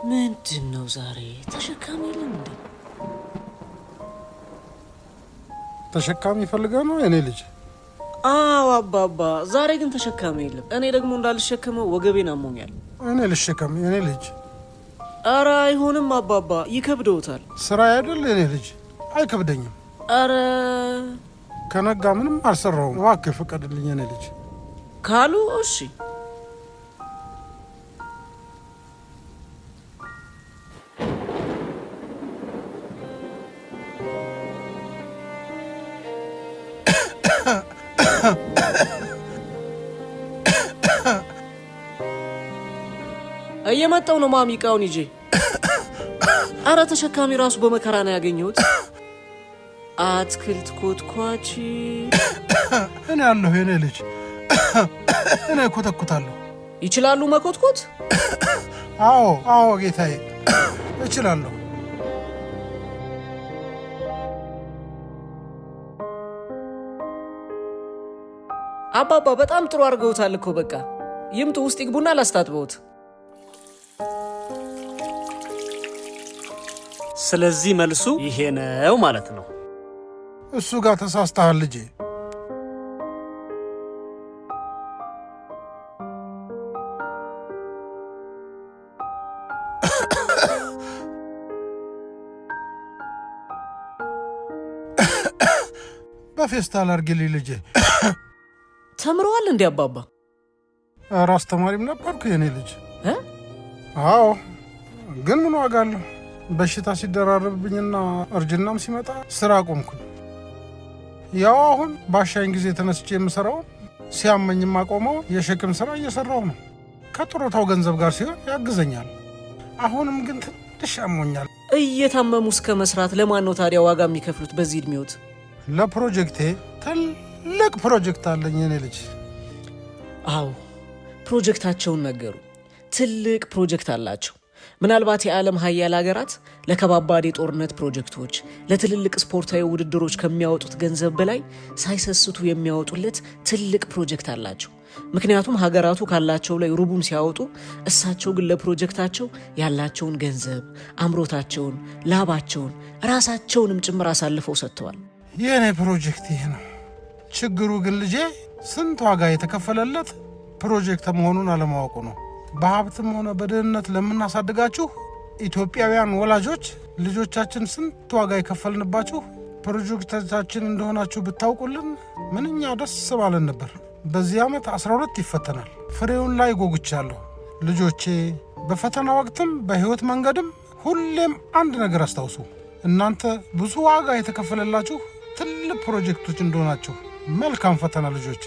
ምንድነው ዛሬ ተሸካሚ የለም እንዴ? ተሸካሚ ፈልገህ ነው የኔ ልጅ? አዎ አባባ፣ ዛሬ ግን ተሸካሚ የለም። እኔ ደግሞ እንዳልሸከመው ወገቤን አሞኛል። እኔ ልሸከም የኔ ልጅ? አረ አይሆንም አባባ፣ ይከብደውታል። ስራ አይደል የኔ ልጅ? አይከብደኝም። አረ ከነጋ ምንም አልሰራውም። እባክህ ፍቀድልኝ የኔ ልጅ ካሉ እሺ። እየመጣው ነው ማሚ፣ እቃውን ይዤ። አረ ተሸካሚ ራሱ በመከራ ነው ያገኘሁት። አትክልት ኮትኳች እኔ አለሁ የኔ ልጅ። እኔ ኮተኩታለሁ። ይችላሉ መኮትኮት? አዎ ጌታዬ እችላለሁ። አባባ በጣም ጥሩ አድርገውታል እኮ። በቃ ይምጡ፣ ውስጥ ይግቡና ላስታጥበውት። ስለዚህ መልሱ ይሄ ነው ማለት ነው። እሱ ጋር ተሳስተሃል ልጄ። በፌስታል አድርግልኝ ልጄ። ተምረዋል እንዴ አባባ? ኧረ አስተማሪም ነበርኩ የኔ ልጅ። አዎ ግን ምን ዋጋ አለው? በሽታ ሲደራረብብኝና እርጅናም ሲመጣ ስራ ቆምኩኝ። ያው አሁን ባሻኝ ጊዜ ተነስቼ የምሰራው ሲያመኝ የማቆመው የሸክም ስራ እየሰራው ነው። ከጥሮታው ገንዘብ ጋር ሲሆን ያግዘኛል። አሁንም ግን ትንሽ አሞኛል። እየታመሙ እስከ መስራት ለማን ነው ታዲያ ዋጋ የሚከፍሉት በዚህ እድሜዎት? ለፕሮጀክቴ ትልቅ ፕሮጀክት አለኝ የኔ ልጅ። አዎ ፕሮጀክታቸውን ነገሩ። ትልቅ ፕሮጀክት አላቸው። ምናልባት የዓለም ሀያል ሀገራት ለከባባድ የጦርነት ፕሮጀክቶች፣ ለትልልቅ ስፖርታዊ ውድድሮች ከሚያወጡት ገንዘብ በላይ ሳይሰስቱ የሚያወጡለት ትልቅ ፕሮጀክት አላቸው። ምክንያቱም ሀገራቱ ካላቸው ላይ ሩቡን ሲያወጡ፣ እሳቸው ግን ለፕሮጀክታቸው ያላቸውን ገንዘብ፣ አምሮታቸውን፣ ላባቸውን፣ ራሳቸውንም ጭምር አሳልፈው ሰጥተዋል። የኔ ፕሮጀክት ይህ ነው። ችግሩ ግን ልጄ ስንት ዋጋ የተከፈለለት ፕሮጀክት መሆኑን አለማወቁ ነው። በሀብትም ሆነ በድህነት ለምናሳድጋችሁ ኢትዮጵያውያን ወላጆች ልጆቻችን ስንት ዋጋ የከፈልንባችሁ ፕሮጀክቶቻችን እንደሆናችሁ ብታውቁልን ምንኛ ደስ ባለን ነበር። በዚህ ዓመት 12 ይፈተናል። ፍሬውን ላይ ጎግቻለሁ። ልጆቼ በፈተና ወቅትም በሕይወት መንገድም ሁሌም አንድ ነገር አስታውሱ። እናንተ ብዙ ዋጋ የተከፈለላችሁ ትልቅ ፕሮጀክቶች እንደሆናችሁ። መልካም ፈተና ልጆቼ።